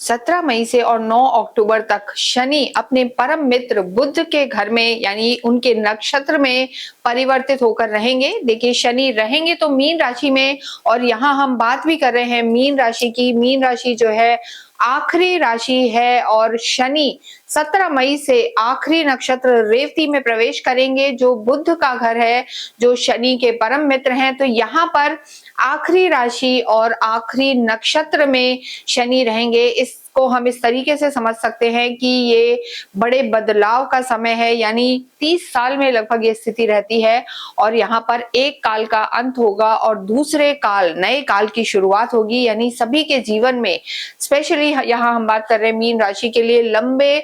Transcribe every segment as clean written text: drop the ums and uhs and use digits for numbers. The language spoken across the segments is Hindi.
17 मई से और 9 अक्टूबर तक शनि अपने परम मित्र बुध के घर में यानी उनके नक्षत्र में परिवर्तित होकर रहेंगे। देखिए शनि रहेंगे तो मीन राशि में, और यहाँ हम बात भी कर रहे हैं मीन राशि की। मीन राशि जो है आखिरी राशि है और शनि 17 मई से आखिरी नक्षत्र रेवती में प्रवेश करेंगे जो बुध का घर है, जो शनि के परम मित्र हैं। तो यहाँ पर आखिरी राशि और आखिरी नक्षत्र में शनि रहेंगे। इसको हम इस तरीके से समझ सकते हैं कि ये बड़े बदलाव का समय है, यानी 30 साल में लगभग ये स्थिति रहती है और यहाँ पर एक काल का अंत होगा और दूसरे काल नए काल की शुरुआत होगी। यानी सभी के जीवन में, स्पेशली यहाँ हम बात कर रहे हैं मीन राशि के लिए, लंबे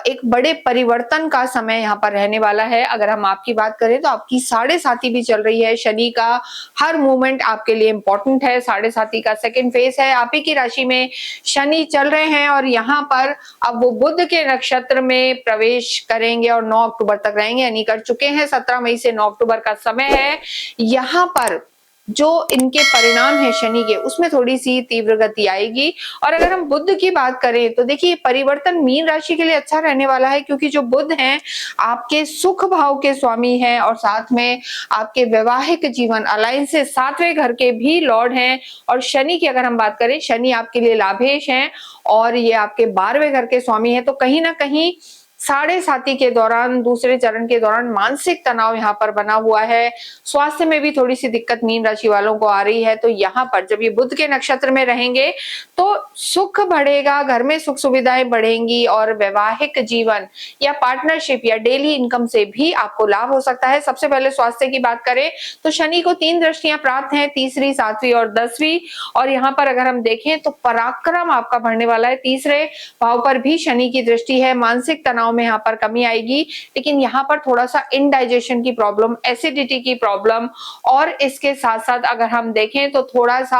एक बड़े परिवर्तन का समय यहाँ पर रहने वाला है। अगर हम आपकी बात करें तो आपकी साढ़े साथी भी चल रही है। शनि का हर मूवमेंट आपके लिए इंपॉर्टेंट है। साढ़े साथी का सेकंड फेज है, आप ही की राशि में शनि चल रहे हैं और यहाँ पर अब वो बुध के नक्षत्र में प्रवेश करेंगे और 9 अक्टूबर तक रहेंगे, यानी कर चुके हैं। 17 मई से 9 अक्टूबर का समय है। यहाँ पर जो इनके परिणाम है शनि के, उसमें थोड़ी सी तीव्र गति आएगी। और अगर हम बुध की बात करें तो देखिए परिवर्तन मीन राशि के लिए अच्छा रहने वाला है, क्योंकि जो बुध हैं आपके सुख भाव के स्वामी हैं और साथ में आपके वैवाहिक जीवन अलायंसेस 7वें घर के भी लॉर्ड हैं। और शनि की अगर हम बात करें, शनि आपके लिए लाभेश हैं और ये आपके 12वें घर के स्वामी हैं। तो कहीं ना कहीं साढ़े साथी के दौरान, दूसरे चरण के दौरान मानसिक तनाव यहाँ पर बना हुआ है। स्वास्थ्य में भी थोड़ी सी दिक्कत मीन राशि वालों को आ रही है। तो यहाँ पर जब ये बुध के नक्षत्र में रहेंगे तो सुख बढ़ेगा, घर में सुख सुविधाएं बढ़ेंगी और वैवाहिक जीवन या पार्टनरशिप या डेली इनकम से भी आपको लाभ हो सकता है। सबसे पहले स्वास्थ्य की बात करें तो शनि को 3 दृष्टियां प्राप्त हैं, तीसरी, 7वीं और 10वीं। और यहाँ पर अगर हम देखें तो पराक्रम आपका बढ़ने वाला है। तीसरे भाव पर भी शनि की दृष्टि है। मानसिक तनाव में यहाँ पर कमी आएगी, लेकिन यहाँ पर थोड़ा सा इनडाइजेशन की प्रॉब्लम, एसिडिटी की प्रॉब्लम और इसके साथ साथ अगर हम देखें तो थोड़ा सा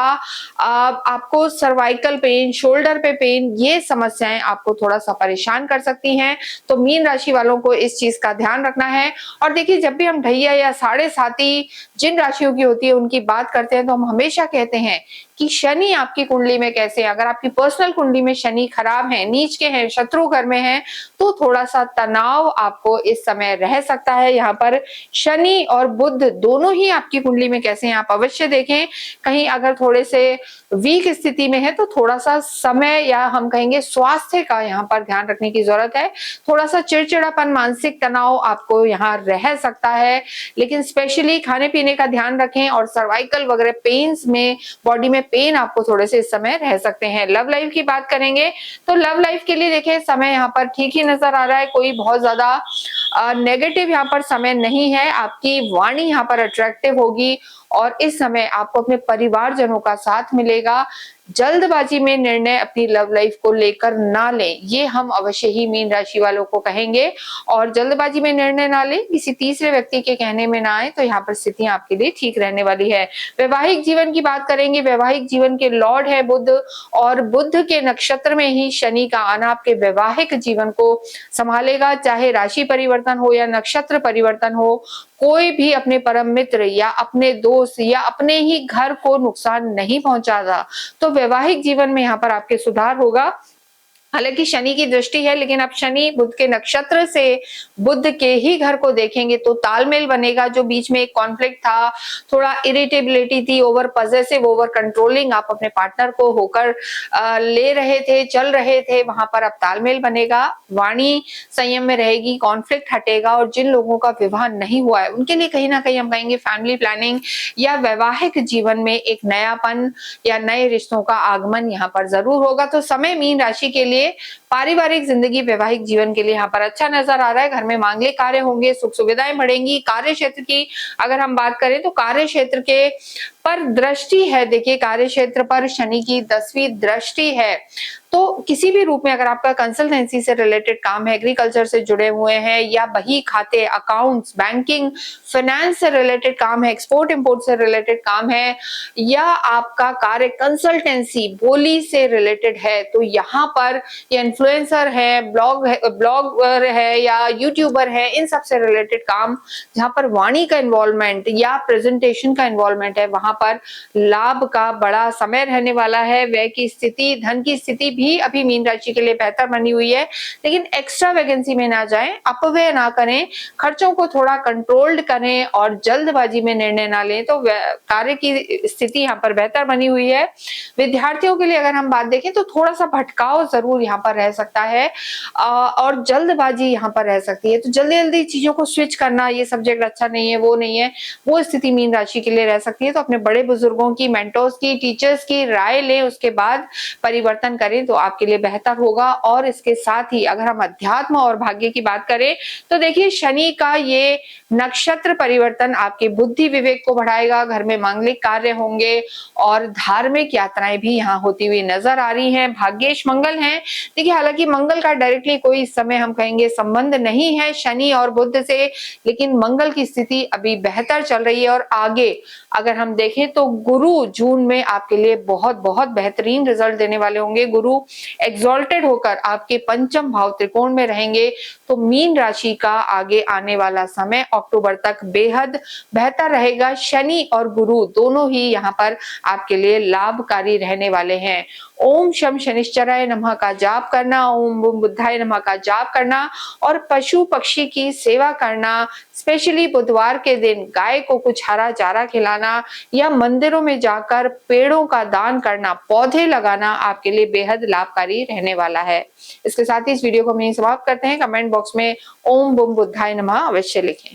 आपको सर्वाइकल पेन, शोल्डर पे पेन, ये समस्याएं आपको थोड़ा सा परेशान कर सकती हैं। तो मीन राशि वालों को इस चीज का ध्यान रखना है। और देखिए जब भी हम ढैया या साढ़े साथी जिन राशियों की होती है उनकी बात करते हैं तो हम हमेशा कहते हैं कि शनि आपकी कुंडली में कैसे है। अगर आपकी पर्सनल कुंडली में शनि खराब है, नीच के हैं, शत्रु घर में है, तो थोड़ा सा तनाव आपको इस समय रह सकता है। यहाँ पर शनि और बुध दोनों ही आपकी कुंडली में कैसे हैं आप अवश्य देखें। कहीं अगर थोड़े से वीक स्थिति में है तो थोड़ा सा समय या हम कहेंगे स्वास्थ्य का यहाँ पर ध्यान रखने की जरूरत है। थोड़ा सा चिड़चिड़ापन, मानसिक तनाव आपको यहाँ रह सकता है, लेकिन स्पेशली खाने पीने का ध्यान रखें और सर्वाइकल वगैरह पेन्स में, बॉडी में पेन आपको थोड़े से इस समय रह सकते हैं। लव लाइफ की बात करेंगे तो लव लाइफ के लिए देखिए समय यहाँ पर ठीक ही नजर आ रहा है। कोई बहुत ज्यादा नेगेटिव यहाँ पर समय नहीं है। आपकी वाणी यहाँ पर अट्रैक्टिव होगी और इस समय आपको अपने परिवारजनों का साथ मिलेगा। जल्दबाजी में निर्णय अपनी लव लाइफ को लेकर ना लें, ये हम अवश्य ही मीन राशि वालों को कहेंगे। और जल्दबाजी में निर्णय ना लें, किसी तीसरे व्यक्ति के कहने में ना आए, तो यहाँ पर स्थितियां आपके लिए ठीक रहने वाली है। वैवाहिक जीवन की बात करेंगे, वैवाहिक जीवन के लॉर्ड है बुध और बुध के नक्षत्र में ही शनि का आना आपके वैवाहिक जीवन को संभालेगा। चाहे राशि परिवर्तन हो या नक्षत्र परिवर्तन हो, कोई भी अपने परम मित्र या अपने दोस्त या अपने ही घर को नुकसान नहीं पहुंचाता। तो वैवाहिक जीवन में यहाँ पर आपके सुधार होगा। हालांकि शनि की दृष्टि है, लेकिन अब शनि बुध के नक्षत्र से बुध के ही घर को देखेंगे तो तालमेल बनेगा। जो बीच में एक कॉन्फ्लिक्ट था, थोड़ा इरिटेबिलिटी थी, ओवर पॉसेसिव, ओवर कंट्रोलिंग आप अपने पार्टनर को होकर ले रहे थे, चल रहे थे, वहां पर अब तालमेल बनेगा। वाणी संयम में रहेगी, कॉन्फ्लिक्ट हटेगा और जिन लोगों का विवाह नहीं हुआ है उनके लिए कहीं ना कहीं हम कहेंगे फैमिली प्लानिंग या वैवाहिक जीवन में एक नयापन या नए रिश्तों का आगमन यहाँ पर जरूर होगा। तो समय मीन राशि के लिए पारिवारिक जिंदगी, वैवाहिक जीवन के लिए यहाँ पर अच्छा नजर आ रहा है। घर में मांगलिक कार्य होंगे, सुख सुविधाएं बढ़ेंगी। कार्य क्षेत्र की अगर हम बात करें तो कार्य क्षेत्र के पर दृष्टि है। देखिए कार्य क्षेत्र पर शनि की 10वीं दृष्टि है, तो किसी भी रूप में अगर आपका कंसल्टेंसी से रिलेटेड काम है, एग्रीकल्चर से जुड़े हुए हैं या बही खाते, अकाउंट्स, बैंकिंग, फाइनेंस से रिलेटेड काम है, एक्सपोर्ट इंपोर्ट से रिलेटेड काम है, या आपका कार्य कंसल्टेंसी बोली से रिलेटेड है, तो यहाँ पर ये इन्फ्लुएंसर है, ब्लॉगर है या यूट्यूबर है, इन सब से रिलेटेड काम जहाँ पर वाणी का इन्वॉल्वमेंट या प्रेजेंटेशन का इन्वॉल्वमेंट है, वहां पर लाभ का बड़ा समय रहने वाला है। व्यय की स्थिति, धन की स्थिति भी अभी मीन राशि के लिए बेहतर बनी हुई है, लेकिन एक्स्ट्रा वैकेंसी में ना जाएं, अपव्यय ना करें, खर्चों को थोड़ा कंट्रोल्ड करें और जल्दबाजी में निर्णय ना लें, तो कार्य की स्थिति यहाँ पर बेहतर बनी हुई है। विद्यार्थियों के लिए अगर हम बात देखें तो थोड़ा सा भटकाव जरूर यहाँ पर रह सकता है और जल्दबाजी यहाँ पर रह सकती है, तो जल्दी जल्दी चीजों को स्विच करना, ये सब्जेक्ट अच्छा नहीं है, वो नहीं है, वो स्थिति मीन राशि के लिए रह सकती है। तो अपने बड़े बुजुर्गों की, मेंटोर्स की, टीचर्स की राय लें, उसके बाद परिवर्तन करें तो आपके लिए बेहतर होगा। और इसके साथ ही अगर हम अध्यात्म और भाग्य की बात करें तो देखिए शनि का ये नक्षत्र परिवर्तन आपके बुद्धि विवेक को बढ़ाएगा, घर में मांगलिक कार्य होंगे और धार्मिक यात्राएं भी यहाँ होती हुई नजर आ रही हैं। भाग्येश मंगल हैं। देखिए हालांकि मंगल का डायरेक्टली कोई इस समय हम कहेंगे संबंध नहीं है शनि और बुध से, लेकिन मंगल की स्थिति अभी बेहतर चल रही है। और आगे अगर हम देखें तो गुरु जून में आपके लिए बहुत बहुत बेहतरीन रिजल्ट देने वाले होंगे। गुरु एक्सॉल्टेड होकर आपके पंचम भाव त्रिकोण में रहेंगे, तो मीन राशि का आगे आने वाला समय अक्टूबर तक बेहद बेहतर रहेगा। शनि और गुरु दोनों ही यहाँ पर आपके लिए लाभकारी रहने वाले हैं। ओम शम शनिश्चराय नमः का जाप करना, ओम बम बुद्धाय नमः का जाप करना और पशु पक्षी की सेवा करना, स्पेशली बुधवार के दिन गाय को कुछ हरा चारा खिलाना या मंदिरों में जाकर पेड़ों का दान करना, पौधे लगाना आपके लिए बेहद लाभकारी रहने वाला है। इसके साथ ही इस वीडियो को हम यहीं समाप्त करते हैं। कमेंट बॉक्स में ओम बम बुद्धाय नमः अवश्य लिखें।